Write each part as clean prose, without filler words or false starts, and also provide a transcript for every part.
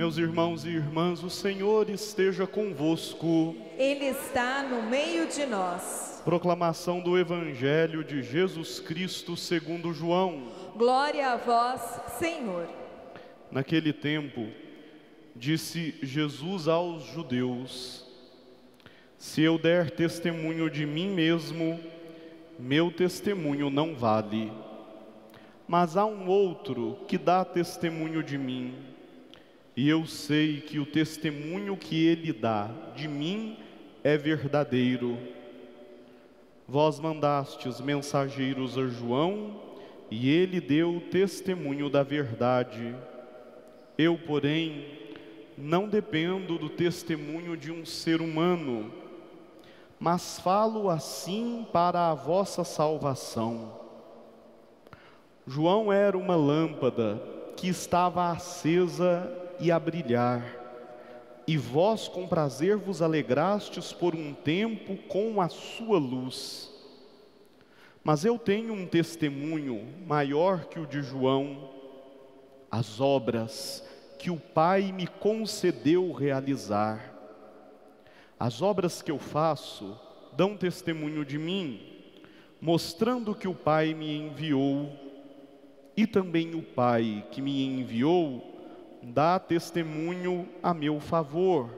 Meus irmãos e irmãs, o Senhor esteja convosco. Ele está no meio de nós. Proclamação do Evangelho de Jesus Cristo segundo João. Glória a vós, Senhor. Naquele tempo, disse Jesus aos judeus: se eu der testemunho de mim mesmo, meu testemunho não vale. Mas há um outro que dá testemunho de mim, e eu sei que o testemunho que ele dá de mim é verdadeiro. Vós mandastes mensageiros a João, e ele deu testemunho da verdade. Eu, porém, não dependo do testemunho de um ser humano, mas falo assim para a vossa salvação. João era uma lâmpada que estava acesa e a brilhar, e vós com prazer vos alegrastes por um tempo com a sua luz. Mas eu tenho um testemunho maior que o de João, as obras que o Pai me concedeu realizar. As obras que eu faço dão testemunho de mim, mostrando que o Pai me enviou. E também o Pai que me enviou dá testemunho a meu favor.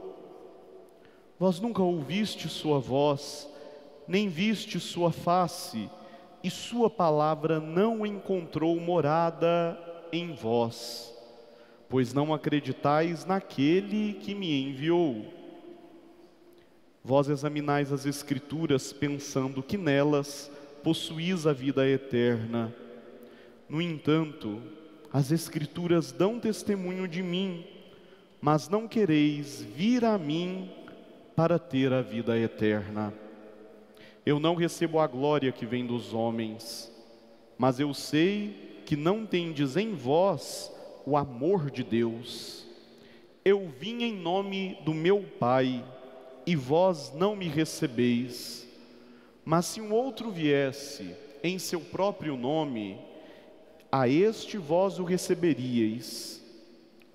Vós nunca ouviste sua voz, nem viste sua face, e sua palavra não encontrou morada em vós, pois não acreditais naquele que me enviou. Vós examinais as Escrituras, pensando que nelas possuís a vida eterna. No entanto, as Escrituras dão testemunho de mim, mas não quereis vir a mim para ter a vida eterna. Eu não recebo a glória que vem dos homens, mas eu sei que não tendes em vós o amor de Deus. Eu vim em nome do meu Pai, e vós não me recebeis. Mas se um outro viesse em seu próprio nome, a este vós o receberíeis.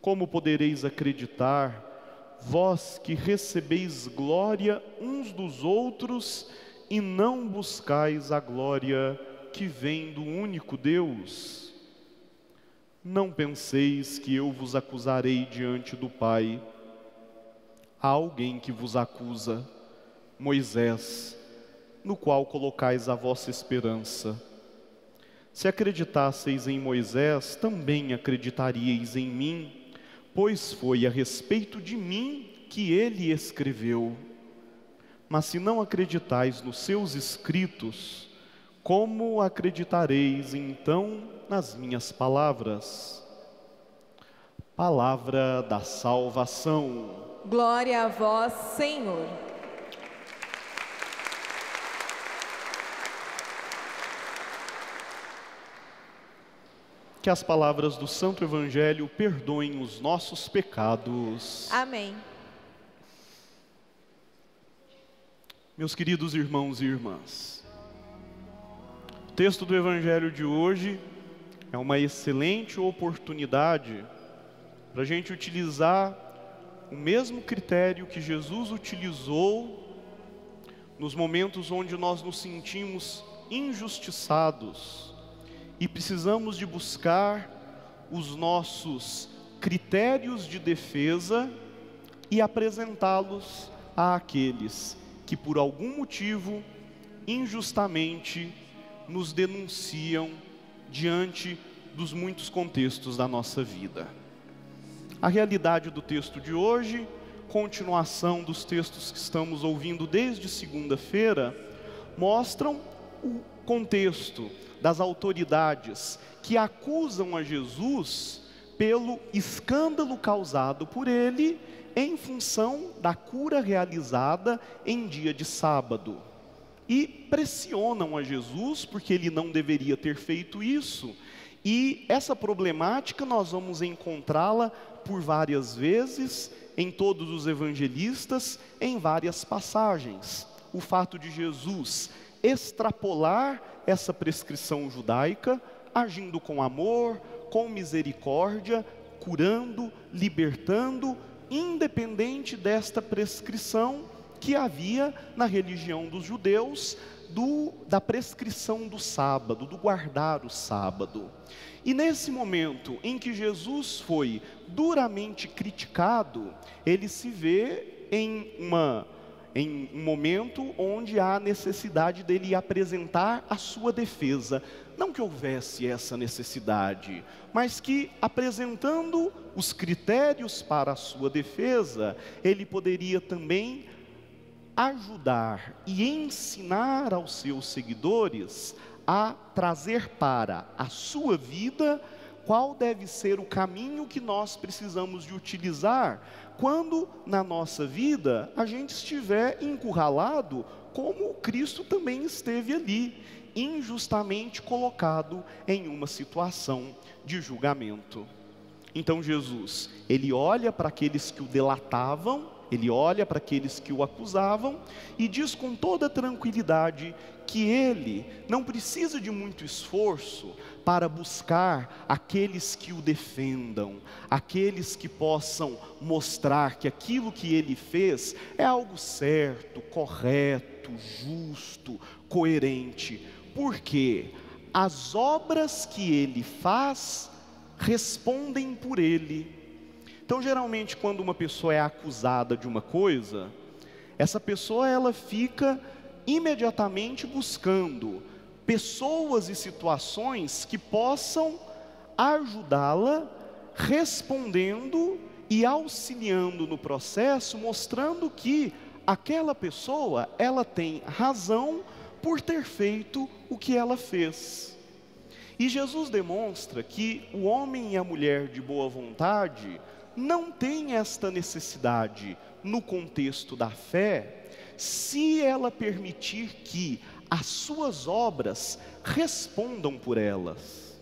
Como podereis acreditar, vós que recebeis glória uns dos outros e não buscais a glória que vem do único Deus? Não penseis que eu vos acusarei diante do Pai. Há alguém que vos acusa, Moisés, no qual colocais a vossa esperança. Se acreditasseis em Moisés, também acreditaríeis em mim, pois foi a respeito de mim que ele escreveu. Mas se não acreditais nos seus escritos, como acreditareis então nas minhas palavras? Palavra da salvação. Glória a vós, Senhor. Que as palavras do Santo Evangelho perdoem os nossos pecados. Amém. Meus queridos irmãos e irmãs, o texto do Evangelho de hoje é uma excelente oportunidade para a gente utilizar o mesmo critério que Jesus utilizou nos momentos onde nós nos sentimos injustiçados e precisamos de buscar os nossos critérios de defesa e apresentá-los àqueles que por algum motivo injustamente nos denunciam diante dos muitos contextos da nossa vida. A realidade do texto de hoje, continuação dos textos que estamos ouvindo desde segunda-feira, mostram o contexto das autoridades que acusam a Jesus pelo escândalo causado por ele em função da cura realizada em dia de sábado. E pressionam a Jesus porque ele não deveria ter feito isso. E essa problemática nós vamos encontrá-la por várias vezes em todos os evangelistas, em várias passagens. O fato de Jesus extrapolar essa prescrição judaica, agindo com amor, com misericórdia, curando, libertando, independente desta prescrição que havia na religião dos judeus, da prescrição do sábado, do guardar o sábado. E nesse momento em que Jesus foi duramente criticado, ele se vê em um momento onde há necessidade dele apresentar a sua defesa. Não que houvesse essa necessidade, mas que, apresentando os critérios para a sua defesa, ele poderia também ajudar e ensinar aos seus seguidores a trazer para a sua vida qual deve ser o caminho que nós precisamos de utilizar quando na nossa vida a gente estiver encurralado, como Cristo também esteve ali, injustamente colocado em uma situação de julgamento. Então Jesus, ele olha para aqueles que o delatavam, ele olha para aqueles que o acusavam e diz com toda tranquilidade que ele não precisa de muito esforço para buscar aqueles que o defendam, aqueles que possam mostrar que aquilo que ele fez é algo certo, correto, justo, coerente, porque as obras que ele faz respondem por ele. Então, geralmente, quando uma pessoa é acusada de uma coisa, essa pessoa ela fica imediatamente buscando pessoas e situações que possam ajudá-la, respondendo e auxiliando no processo, mostrando que aquela pessoa, ela tem razão por ter feito o que ela fez. E Jesus demonstra que o homem e a mulher de boa vontade não têm esta necessidade no contexto da fé, se ela permitir que as suas obras respondam por elas.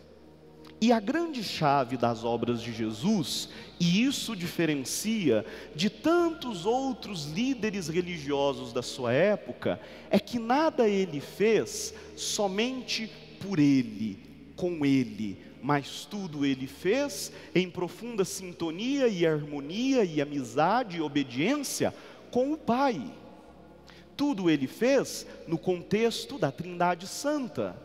E a grande chave das obras de Jesus, e isso diferencia de tantos outros líderes religiosos da sua época, é que nada ele fez somente por ele, com ele, mas tudo ele fez em profunda sintonia e harmonia e amizade e obediência com o Pai. Tudo ele fez no contexto da Trindade Santa.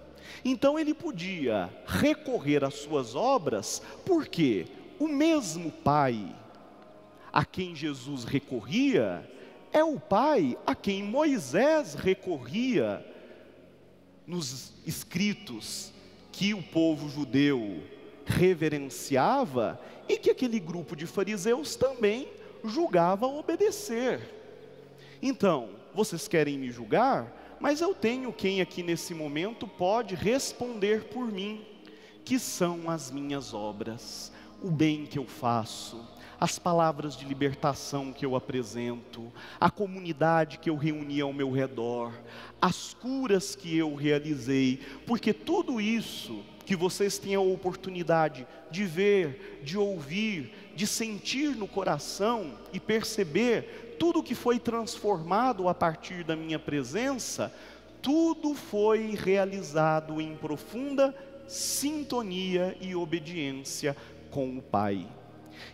Então ele podia recorrer às suas obras, porque o mesmo Pai a quem Jesus recorria é o Pai a quem Moisés recorria nos escritos que o povo judeu reverenciava e que aquele grupo de fariseus também julgava obedecer. Então, vocês querem me julgar, mas eu tenho quem aqui nesse momento pode responder por mim, que são as minhas obras, o bem que eu faço, as palavras de libertação que eu apresento, a comunidade que eu reuni ao meu redor, as curas que eu realizei, porque tudo isso que vocês têm a oportunidade de ver, de ouvir, de sentir no coração e perceber, tudo que foi transformado a partir da minha presença, tudo foi realizado em profunda sintonia e obediência com o Pai.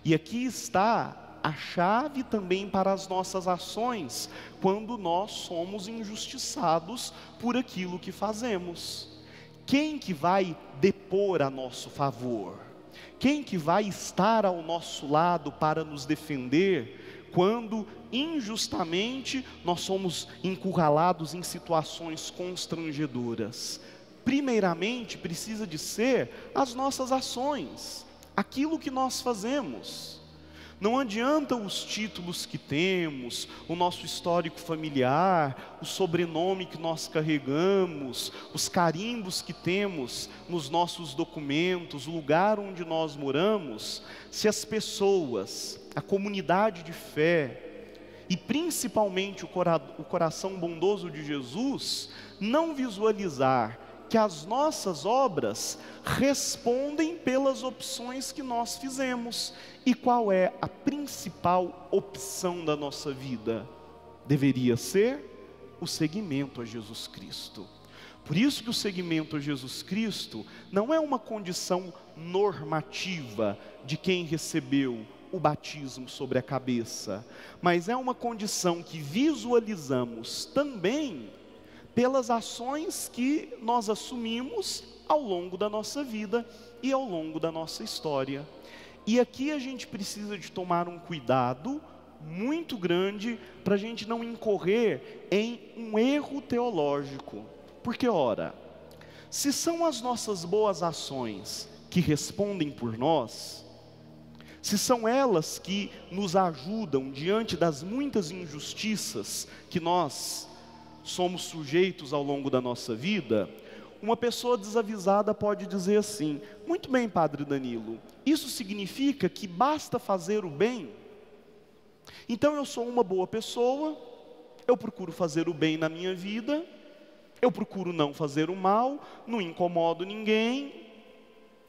E aqui está a chave também para as nossas ações, quando nós somos injustiçados por aquilo que fazemos. Quem que vai depor a nosso favor? Quem que vai estar ao nosso lado para nos defender, quando injustamente nós somos encurralados em situações constrangedoras? Primeiramente precisa de ser as nossas ações, aquilo que nós fazemos. Não adianta os títulos que temos, o nosso histórico familiar, o sobrenome que nós carregamos, os carimbos que temos nos nossos documentos, o lugar onde nós moramos, se as pessoas, a comunidade de fé, e principalmente o coração bondoso de Jesus, não visualizar que as nossas obras respondem pelas opções que nós fizemos. E qual é a principal opção da nossa vida? Deveria ser o seguimento a Jesus Cristo. Por isso que o seguimento a Jesus Cristo não é uma condição normativa de quem recebeu o batismo sobre a cabeça, mas é uma condição que visualizamos também pelas ações que nós assumimos ao longo da nossa vida e ao longo da nossa história. E aqui a gente precisa de tomar um cuidado muito grande para a gente não incorrer em um erro teológico. Porque, ora, se são as nossas boas ações que respondem por nós, se são elas que nos ajudam diante das muitas injustiças que nós somos sujeitos ao longo da nossa vida, uma pessoa desavisada pode dizer assim: muito bem, Padre Danilo, isso significa que basta fazer o bem? Então eu sou uma boa pessoa, eu procuro fazer o bem na minha vida, eu procuro não fazer o mal, não incomodo ninguém,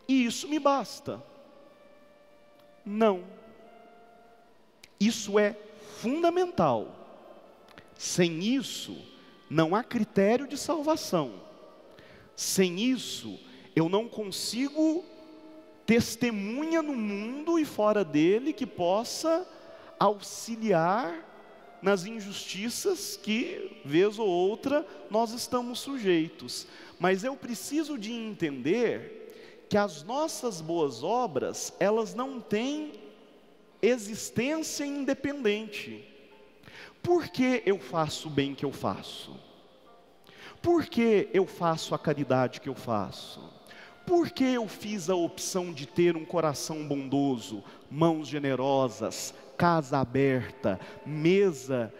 e isso me basta. Não. Isso é fundamental. Sem isso, não há critério de salvação. Sem isso, eu não consigo testemunha no mundo e fora dele que possa auxiliar nas injustiças que, vez ou outra, nós estamos sujeitos. Mas eu preciso de entender que as nossas boas obras, elas não têm existência independente. Por que eu faço o bem que eu faço? Por que eu faço a caridade que eu faço? Por que eu fiz a opção de ter um coração bondoso, mãos generosas, casa aberta, mesa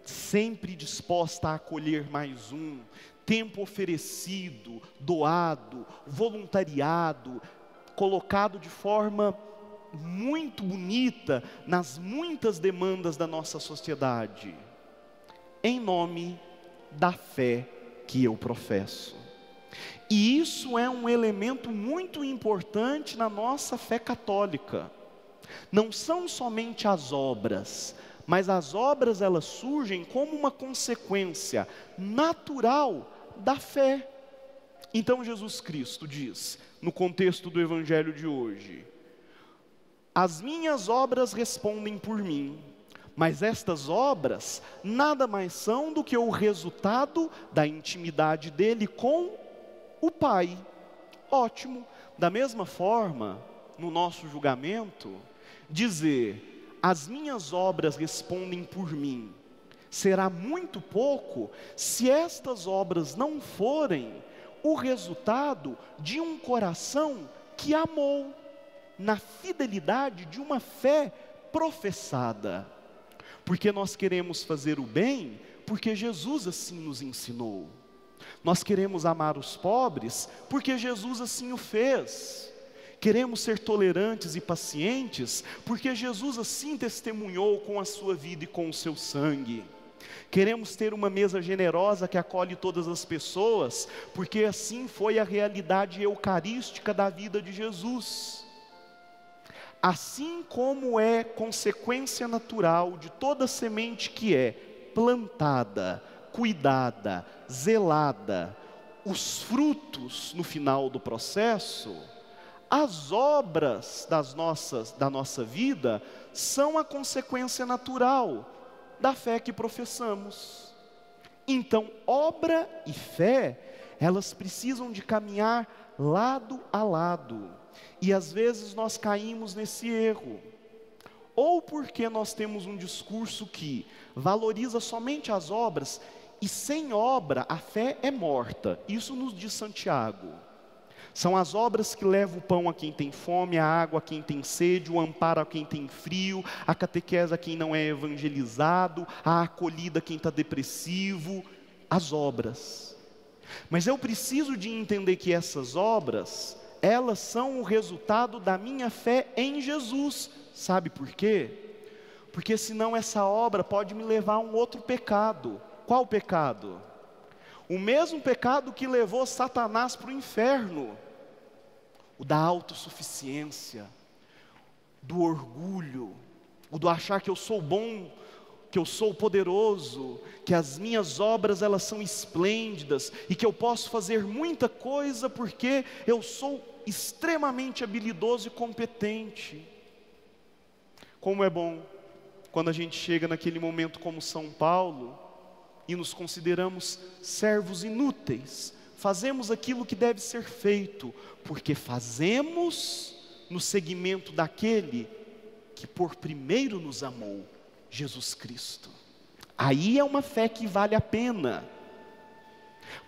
sempre disposta a acolher mais um, tempo oferecido, doado, voluntariado, colocado de forma muito bonita nas muitas demandas da nossa sociedade, em nome da fé que eu professo. E isso é um elemento muito importante na nossa fé católica. Não são somente as obras, mas as obras elas surgem como uma consequência natural da fé. Então Jesus Cristo diz, no contexto do Evangelho de hoje: as minhas obras respondem por mim, mas estas obras nada mais são do que o resultado da intimidade dele com o Pai. Ótimo. Da mesma forma, no nosso julgamento, dizer, as minhas obras respondem por mim, será muito pouco se estas obras não forem o resultado de um coração que amou, na fidelidade de uma fé professada. Porque nós queremos fazer o bem, porque Jesus assim nos ensinou. Nós queremos amar os pobres, porque Jesus assim o fez. Queremos ser tolerantes e pacientes, porque Jesus assim testemunhou com a sua vida e com o seu sangue. Queremos ter uma mesa generosa que acolhe todas as pessoas, porque assim foi a realidade eucarística da vida de Jesus. Assim como é consequência natural de toda semente que é plantada, cuidada, zelada, os frutos no final do processo, as obras da nossa vida são a consequência natural da fé que professamos. Então, obra e fé, elas precisam de caminhar lado a lado. E às vezes nós caímos nesse erro, ou porque nós temos um discurso que valoriza somente as obras, e sem obra a fé é morta. Isso nos diz Santiago. São as obras que levam o pão a quem tem fome, a água a quem tem sede, o amparo a quem tem frio, a catequese a quem não é evangelizado, a acolhida a quem está depressivo, as obras. Mas eu preciso de entender que essas obras, elas são o resultado da minha fé em Jesus. Sabe por quê? Porque senão essa obra pode me levar a um outro pecado. Qual pecado? O mesmo pecado que levou Satanás para o inferno. O da autossuficiência, do orgulho, o do achar que eu sou bom que eu sou poderoso, que as minhas obras elas são esplêndidas e que eu posso fazer muita coisa porque eu sou extremamente habilidoso e competente. Como é bom quando a gente chega naquele momento como São Paulo e nos consideramos servos inúteis, fazemos aquilo que deve ser feito, porque fazemos no seguimento daquele que por primeiro nos amou, Jesus Cristo. Aí é uma fé que vale a pena,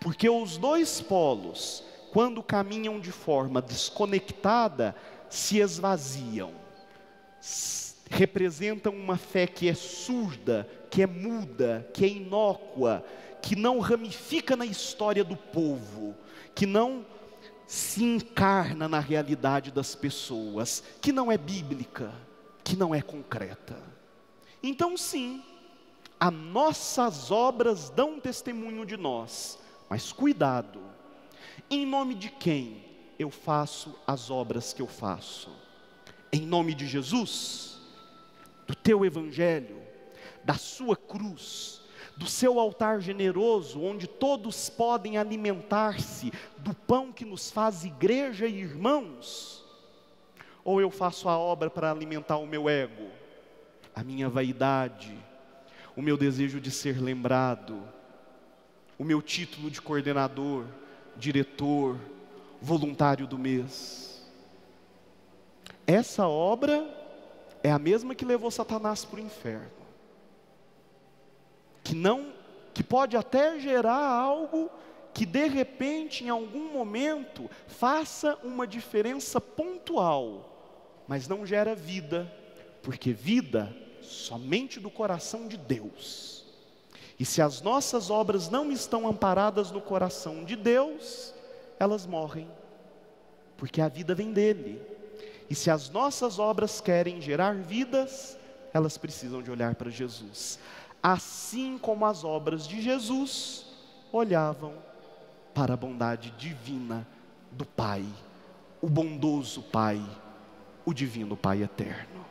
porque os dois polos, quando caminham de forma desconectada, se esvaziam, representam uma fé que é surda, que é muda, que é inócua, que não ramifica na história do povo, que não se encarna na realidade das pessoas, que não é bíblica, que não é concreta. Então sim, as nossas obras dão testemunho de nós, mas cuidado, em nome de quem eu faço as obras que eu faço? Em nome de Jesus? Do teu evangelho, da sua cruz, do seu altar generoso, onde todos podem alimentar-se do pão que nos faz igreja e irmãos? Ou eu faço a obra para alimentar o meu ego, a minha vaidade, o meu desejo de ser lembrado, o meu título de coordenador, diretor, voluntário do mês? Essa obra é a mesma que levou Satanás para o inferno, que pode até gerar algo que de repente, em algum momento, faça uma diferença pontual, mas não gera vida, porque vida somente do coração de Deus. E se as nossas obras não estão amparadas no coração de Deus, elas morrem, porque a vida vem dele. E se as nossas obras querem gerar vidas, elas precisam de olhar para Jesus, assim como as obras de Jesus olhavam para a bondade divina do Pai, o bondoso Pai, o divino Pai eterno.